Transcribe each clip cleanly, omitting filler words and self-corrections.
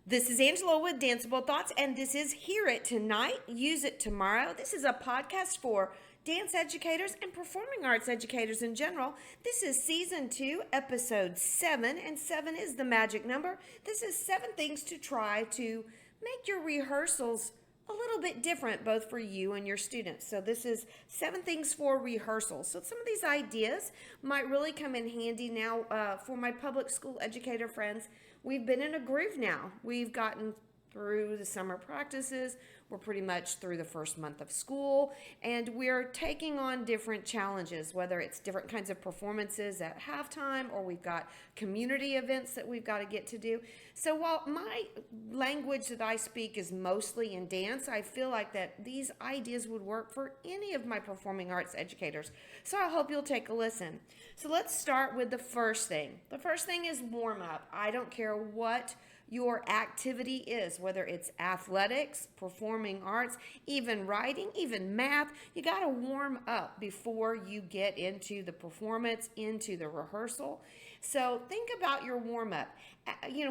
This is Angela with Danceable Thoughts, and this is Hear It Tonight, Use It Tomorrow. This is a podcast for dance educators and performing arts educators in general. This is season 2, episode 7, and 7 is the magic number. This is 7 things to try to make your rehearsals a little bit different, both for you and your students. So this is 7 things for rehearsals. So some of these ideas might really come in handy now for my public school educator friends. We've been in a groove now. We've gotten through the summer practices. We're pretty much through the first month of school, and we're taking on different challenges, whether it's different kinds of performances at halftime or we've got community events that we've got to get to do. So while my language that I speak is mostly in dance, I feel like that these ideas would work for any of my performing arts educators. So I hope you'll take a listen. So let's start with the first thing. The first thing is warm up. I don't care what your activity is, whether it's athletics, performing arts, even writing, even math. You got to warm up before you get into the performance, into the rehearsal. So think about your warm up.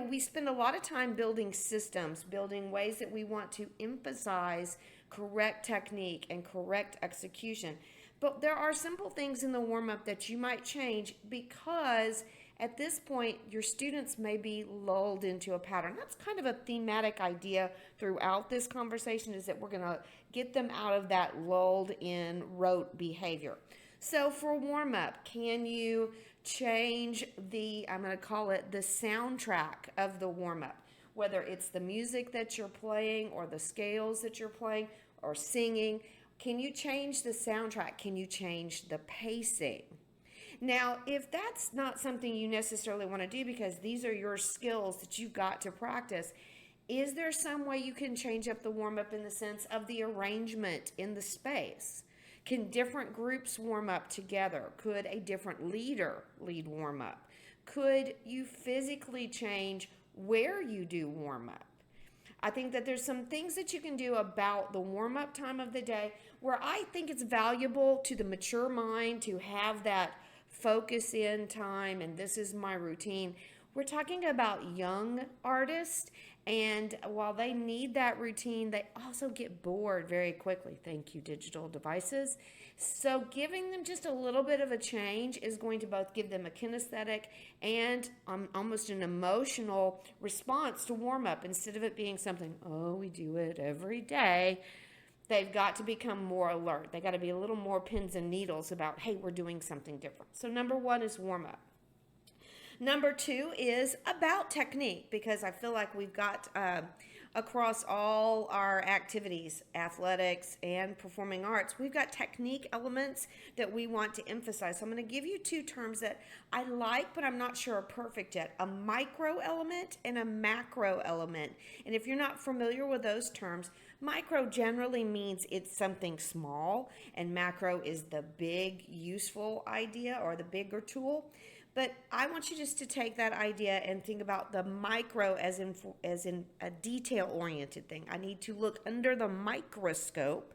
We spend a lot of time building systems, building ways that we want to emphasize correct technique and correct execution. But there are simple things in the warm up that you might change because at this point, your students may be lulled into a pattern. That's kind of a thematic idea throughout this conversation, is that we're going to get them out of that lulled in rote behavior. So for warm up, can you change I'm going to call it the soundtrack of the warm up, whether it's the music that you're playing or the scales that you're playing or singing? Can you change the soundtrack? Can you change the pacing? Now, if that's not something you necessarily want to do because these are your skills that you've got to practice, is there some way you can change up the warm-up in the sense of the arrangement in the space? Can different groups warm up together? Could a different leader lead warm-up? Could you physically change where you do warm-up? I think that there's some things that you can do about the warm-up time of the day where I think it's valuable to the mature mind to have that focus in time, and this is my routine. We're talking about young artists, and while they need that routine, they also get bored very quickly. Thank you, digital devices. So giving them just a little bit of a change is going to both give them a kinesthetic and almost an emotional response to warm up. Instead of it being something, oh, we do it every day, they've got to become more alert. They got to be a little more pins and needles about, hey, we're doing something different. So number 1 is warm up. Number 2 is about technique, because I feel like we've got across all our activities, athletics and performing arts, we've got technique elements that we want to emphasize. So I'm going to give you 2 terms that I like, but I'm not sure are perfect yet. A micro element and a macro element. And if you're not familiar with those terms, micro generally means it's something small, and macro is the big, useful idea or the bigger tool. But I want you just to take that idea and think about the micro as in a detail-oriented thing. I need to look under the microscope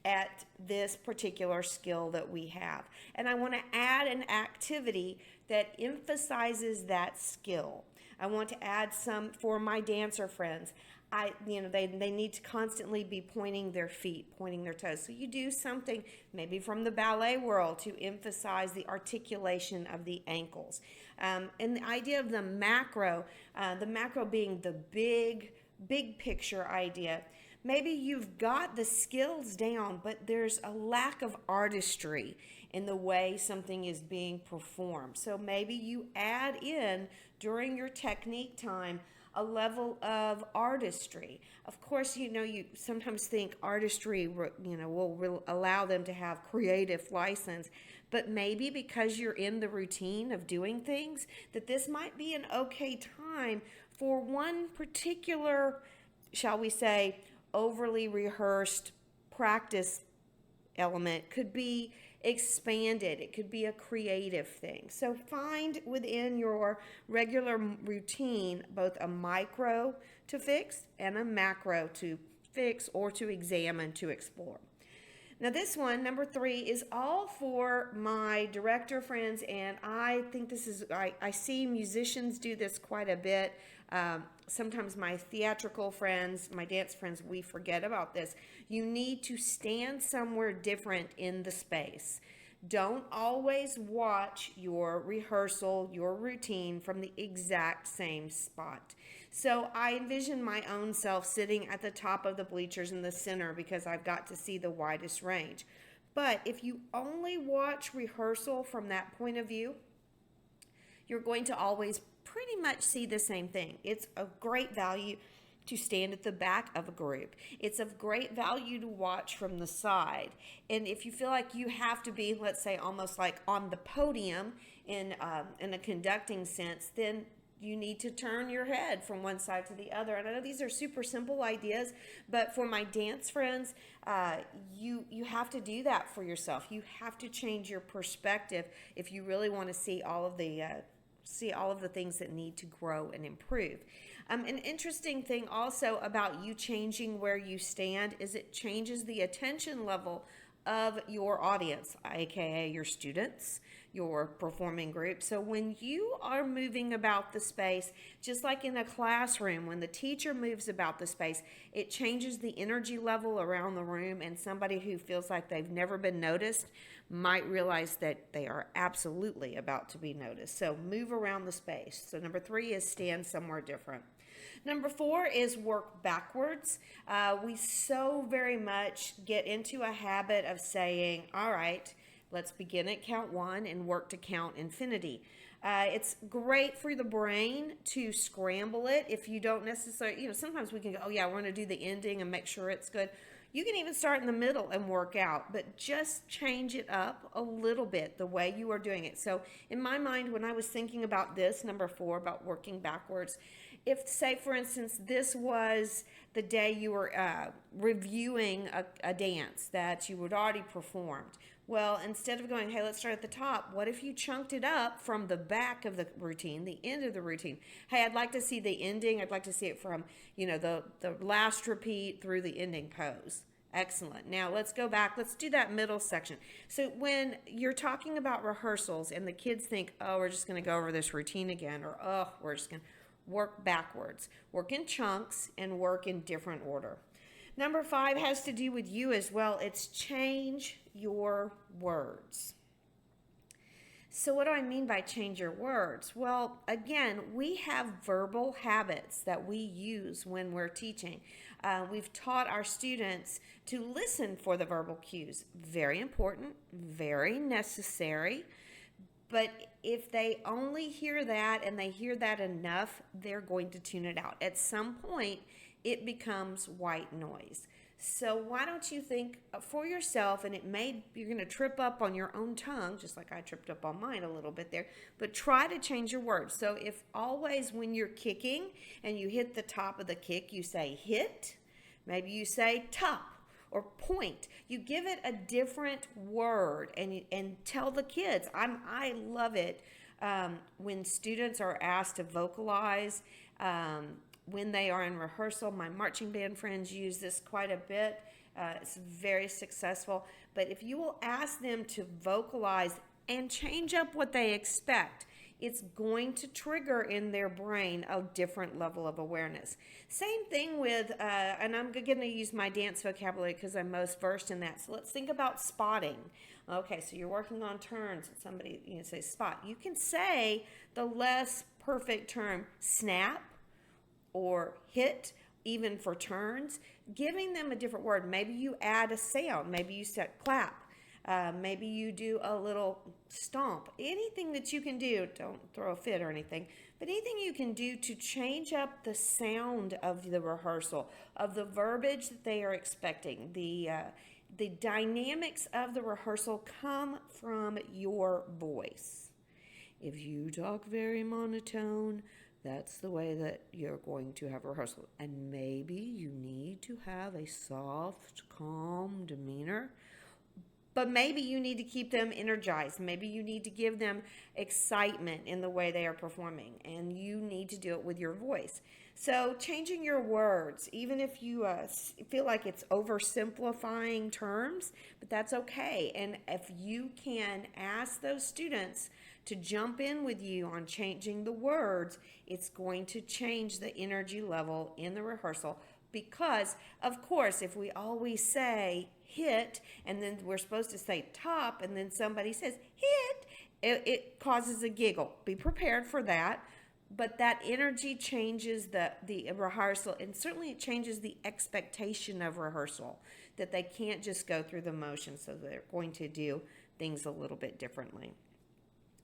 at this particular skill that we have. And I want to add an activity that emphasizes that skill. I want to add some for my dancer friends. They need to constantly be pointing their feet, pointing their toes. So you do something maybe from the ballet world to emphasize the articulation of the ankles. And the idea of the macro being the big picture idea. Maybe you've got the skills down, but there's a lack of artistry in the way something is being performed. So maybe you add in during your technique time a level of artistry. Of course, you sometimes think artistry, will allow them to have creative license, but maybe because you're in the routine of doing things, that this might be an okay time for one particular, shall we say, overly rehearsed practice element could be expanded. It could be a creative thing. So find within your regular routine both a micro to fix and a macro to fix or to examine, to explore. Now this one, number 3, is all for my director friends, and I think this is, I see musicians do this quite a bit. Sometimes my theatrical friends, my dance friends, we forget about this. You need to stand somewhere different in the space. Don't always watch your rehearsal, your routine from the exact same spot. So I envision my own self sitting at the top of the bleachers in the center because I've got to see the widest range. But if you only watch rehearsal from that point of view, you're going to always pretty much see the same thing. It's of great value to stand at the back of a group. It's of great value to watch from the side. And if you feel like you have to be, let's say, almost like on the podium in a conducting sense, then you need to turn your head from one side to the other. And I know these are super simple ideas, but for my dance friends, you have to do that for yourself. You have to change your perspective if you really want to see all of the things that need to grow and improve. An interesting thing also about you changing where you stand is it changes the attention level of your audience, aka your students, your performing group. So when you are moving about the space, just like in a classroom, when the teacher moves about the space, it changes the energy level around the room, and somebody who feels like they've never been noticed might realize that they are absolutely about to be noticed. So move around the space. So number 3 is stand somewhere different. Number 4 is work backwards. We so very much get into a habit of saying, all right, let's begin at count 1 and work to count infinity. It's great for the brain to scramble it if you don't necessarily, sometimes we can go, oh yeah, we're going to do the ending and make sure it's good. You can even start in the middle and work out, but just change it up a little bit the way you are doing it. So in my mind, when I was thinking about this, number 4, about working backwards, if, say, for instance, this was the day you were reviewing a dance that you had already performed, well, instead of going, hey, let's start at the top, what if you chunked it up from the back of the routine, the end of the routine? Hey, I'd like to see the ending. I'd like to see it from, the last repeat through the ending pose. Excellent. Now let's go back. Let's do that middle section. So when you're talking about rehearsals and the kids think, oh, we're just going to go over this routine again, or, oh, we're just going to work backwards. Work in chunks and work in different order. Number 5 has to do with you as well. It's change your words. So what do I mean by change your words? Well, again, we have verbal habits that we use when we're teaching. We've taught our students to listen for the verbal cues. Very important, very necessary. But if they only hear that and they hear that enough, they're going to tune it out. At some point, it becomes white noise. So why don't you think for yourself, and you're going to trip up on your own tongue, just like I tripped up on mine a little bit there, but try to change your words. So if always when you're kicking and you hit the top of the kick, you say hit, maybe you say top or point. You give it a different word and tell the kids. I love it when students are asked to vocalize when they are in rehearsal. My marching band friends use this quite a bit. It's very successful. But if you will ask them to vocalize and change up what they expect, it's going to trigger in their brain a different level of awareness. Same thing with, and I'm going to use my dance vocabulary because I'm most versed in that. So let's think about spotting. Okay, so you're working on turns. Somebody say spot. You can say the less perfect term snap or hit, even for turns, giving them a different word. Maybe you add a sound. Maybe you set clap. Maybe you do a little stomp. Anything that you can do, don't throw a fit or anything, but anything you can do to change up the sound of the rehearsal, of the verbiage that they are expecting. The dynamics of the rehearsal come from your voice. If you talk very monotone, that's the way that you're going to have rehearsal. And maybe you need to have a soft, calm demeanor. But maybe you need to keep them energized. Maybe you need to give them excitement in the way they are performing. And you need to do it with your voice. So changing your words, even if you feel like it's oversimplifying terms, but that's okay. And if you can ask those students to jump in with you on changing the words, it's going to change the energy level in the rehearsal. Because, of course, if we always say hit and then we're supposed to say top and then somebody says hit, it causes a giggle. Be prepared for that. But that energy changes the rehearsal, and certainly it changes the expectation of rehearsal, that they can't just go through the motions, so they're going to do things a little bit differently.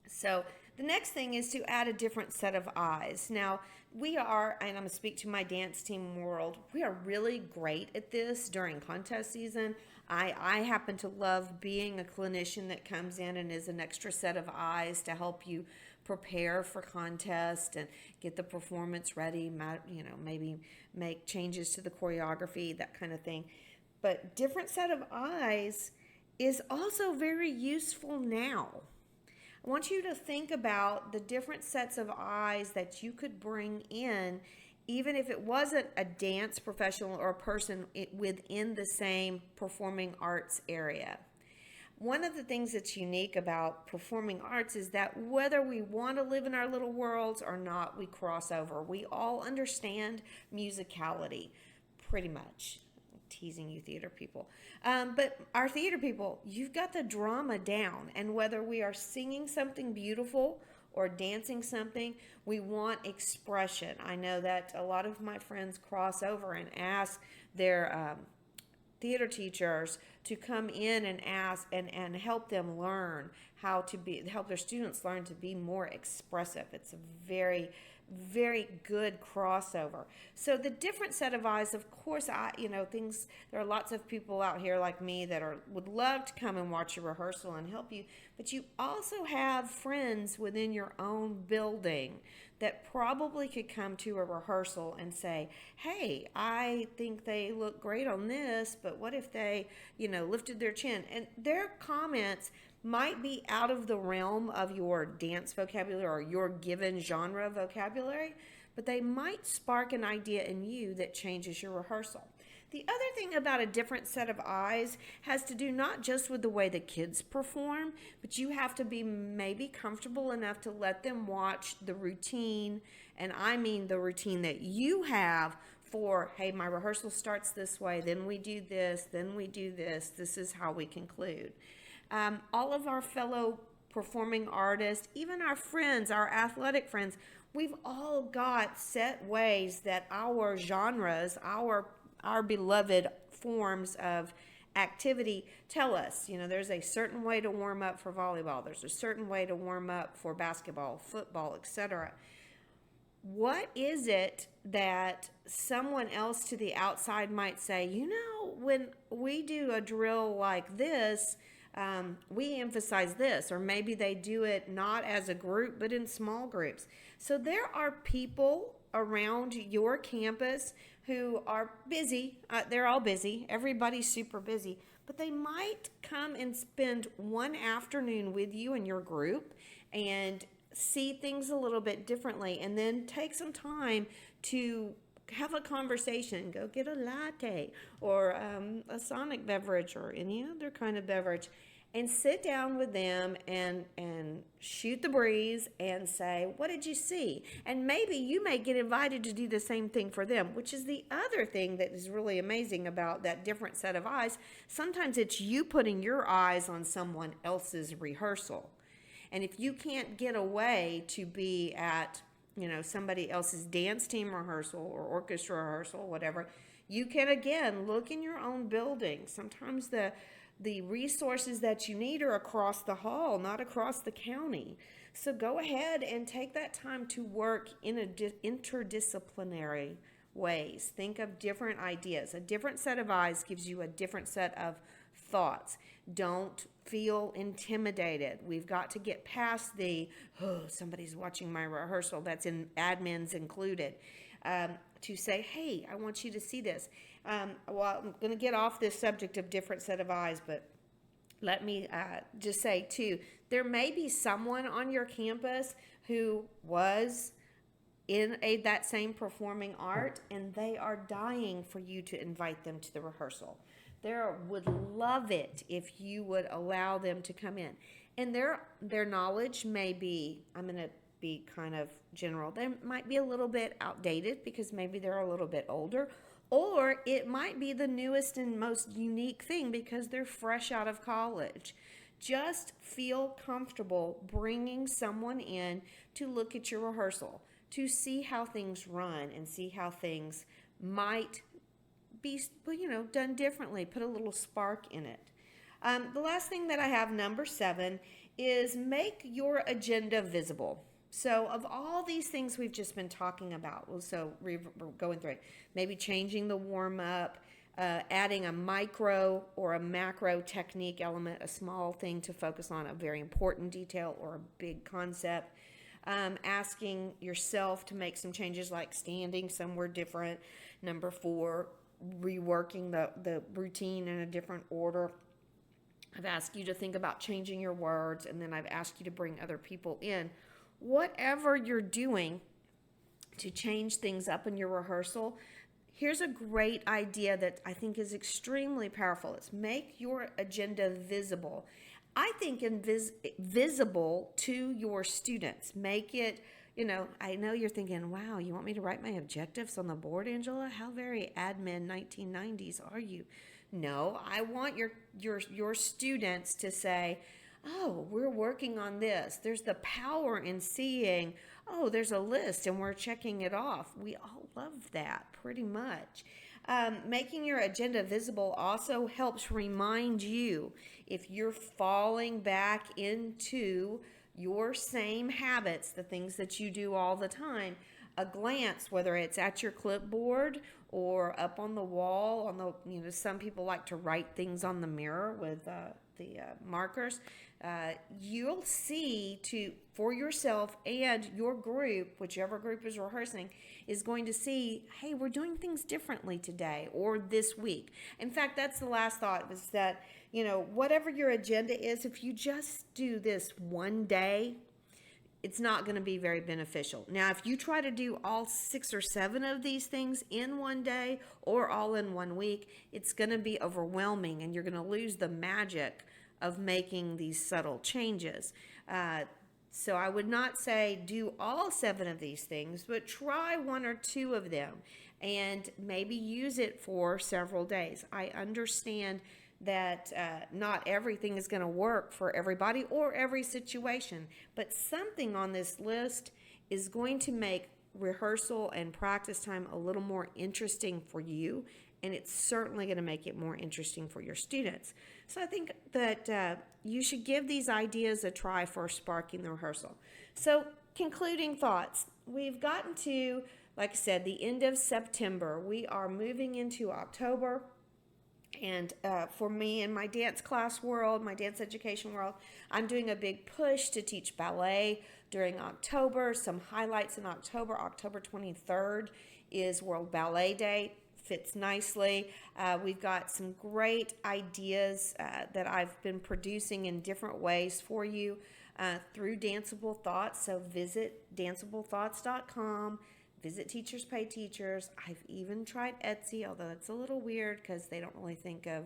So the next thing is to add a different set of eyes. Now, we are, and I'm going to speak to my dance team world, we are really great at this during contest season. I happen to love being a clinician that comes in and is an extra set of eyes to help you prepare for contest and get the performance ready, maybe make changes to the choreography, that kind of thing. But different set of eyes is also very useful now. I want you to think about the different sets of eyes that you could bring in, even if it wasn't a dance professional or a person within the same performing arts area. One of the things that's unique about performing arts is that whether we want to live in our little worlds or not, we cross over. We all understand musicality, pretty much. I'm teasing you theater people. But our theater people, you've got the drama down. And whether we are singing something beautiful or dancing something, we want expression. I know that a lot of my friends cross over and ask their theater teachers to come in and ask and help them learn help their students learn to be more expressive. It's a very, very good crossover. So the different set of eyes, of course, there are lots of people out here like me that would love to come and watch a rehearsal and help you, but you also have friends within your own building that probably could come to a rehearsal and say, hey, I think they look great on this, but what if they, lifted their chin? And their comments might be out of the realm of your dance vocabulary or your given genre vocabulary, but they might spark an idea in you that changes your rehearsal. The other thing about a different set of eyes has to do not just with the way the kids perform, but you have to be maybe comfortable enough to let them watch the routine, and I mean the routine that you have for, hey, my rehearsal starts this way, then we do this, then we do this is how we conclude. All of our fellow performing artists, even our friends, our athletic friends, we've all got set ways that our genres, our beloved forms of activity tell us. There's a certain way to warm up for volleyball. There's a certain way to warm up for basketball, football, etc. What is it that someone else to the outside might say, when we do a drill like this, we emphasize this, or maybe they do it not as a group, but in small groups. So there are people around your campus who are busy. They're all busy. Everybody's super busy. But they might come and spend one afternoon with you and your group and see things a little bit differently, and then take some time to have a conversation. Go get a latte or a Sonic beverage or any other kind of beverage, and sit down with them and shoot the breeze and say, what did you see? And maybe you may get invited to do the same thing for them, which is the other thing that is really amazing about that different set of eyes. Sometimes it's you putting your eyes on someone else's rehearsal. And if you can't get away to be at, somebody else's dance team rehearsal or orchestra rehearsal, whatever, you can, again, look in your own building. Sometimes the resources that you need are across the hall, not across the county. So go ahead and take that time to work in interdisciplinary ways. Think of different ideas. A different set of eyes gives you a different set of thoughts. Don't feel intimidated. We've got to get past somebody's watching my rehearsal, that's in admins included, to say, hey, I want you to see this. I'm going to get off this subject of different set of eyes, but let me just say, too, there may be someone on your campus who was in that same performing art, and they are dying for you to invite them to the rehearsal. They would love it if you would allow them to come in. And their knowledge may be, I'm going to be kind of general, they might be a little bit outdated because maybe they're a little bit older, or it might be the newest and most unique thing because they're fresh out of college. Just feel comfortable bringing someone in to look at your rehearsal, to see how things run and see how things might be, done differently. Put a little spark in it. The last thing that I have, number 7, is make your agenda visible. So, of all these things we've just been talking about, we're going through it, maybe changing the warm up, adding a micro or a macro technique element, a small thing to focus on, a very important detail or a big concept. Asking yourself to make some changes like standing somewhere different. Number 4, reworking the routine in a different order. I've asked you to think about changing your words, and then I've asked you to bring other people in. Whatever you're doing to change things up in your rehearsal, here's a great idea that I think is extremely powerful. It's make your agenda visible. I think visible to your students. Make it, I know you're thinking, wow, you want me to write my objectives on the board, Angela? How very admin 1990s are you? No, I want your students to say, oh, we're working on this. There's the power in seeing, oh, there's a list and we're checking it off. We all love that pretty much. Making your agenda visible also helps remind you if you're falling back into your same habits, the things that you do all the time. A glance, whether it's at your clipboard or up on the wall, some people like to write things on the mirror with the markers. You'll see for yourself and your group, whichever group is rehearsing, is going to see, hey, we're doing things differently today or this week. In fact, that's the last thought, was that, whatever your agenda is, if you just do this one day, it's not going to be very beneficial. Now, if you try to do all 6 or 7 of these things in one day or all in one week, it's going to be overwhelming and you're going to lose the magic of making these subtle changes. So I would not say do all 7 of these things, but try 1 or 2 of them and maybe use it for several days. I understand that not everything is going to work for everybody or every situation, but something on this list is going to make rehearsal and practice time a little more interesting for you, and it's certainly going to make it more interesting for your students. So I think that you should give these ideas a try for sparking the rehearsal. So concluding thoughts, we've gotten to, like I said, the end of September. We are moving into October. And for me in my dance class world, my dance education world, I'm doing a big push to teach ballet during October. Some highlights in October. October 23rd is World Ballet Day. Fits nicely. We've got some great ideas that I've been producing in different ways for you through Danceable Thoughts. So visit danceablethoughts.com. Visit Teachers Pay Teachers. I've even tried Etsy, although it's a little weird because they don't really think of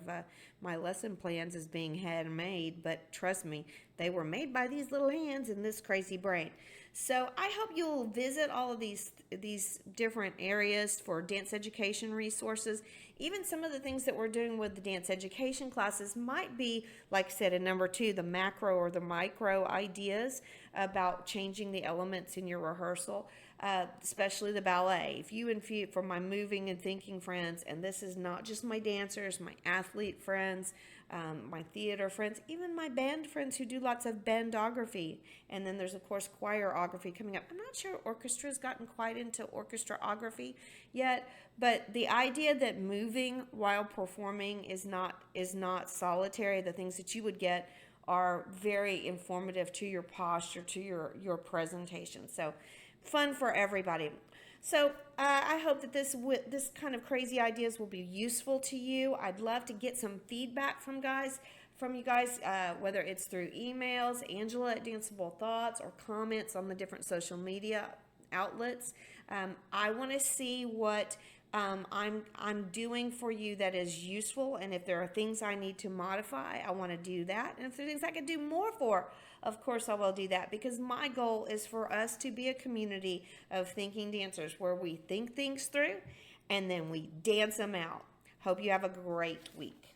my lesson plans as being handmade. But trust me, they were made by these little hands in this crazy brain. So I hope you'll visit all of these different areas for dance education resources. Even some of the things that we're doing with the dance education classes might be, like I said, in number 2, the macro or the micro ideas about changing the elements in your rehearsal. Especially the ballet. If you for my moving and thinking friends, and this is not just my dancers, my athlete friends, my theater friends, even my band friends who do lots of bandography. And then there's, of course, choirography coming up. I'm not sure orchestra's gotten quite into orchestraography yet, but the idea that moving while performing is not solitary. The things that you would get are very informative to your posture, to your presentation. So fun for everybody. So I hope that this kind of crazy ideas will be useful to you. I'd love to get some feedback from you guys, whether it's through emails, Angela at Danceable Thoughts, or comments on the different social media outlets. I want to see what I'm doing for you that is useful, and if there are things I need to modify, I want to do that. And if there are things I can do more for, of course I will do that, because my goal is for us to be a community of thinking dancers where we think things through and then we dance them out. Hope you have a great week.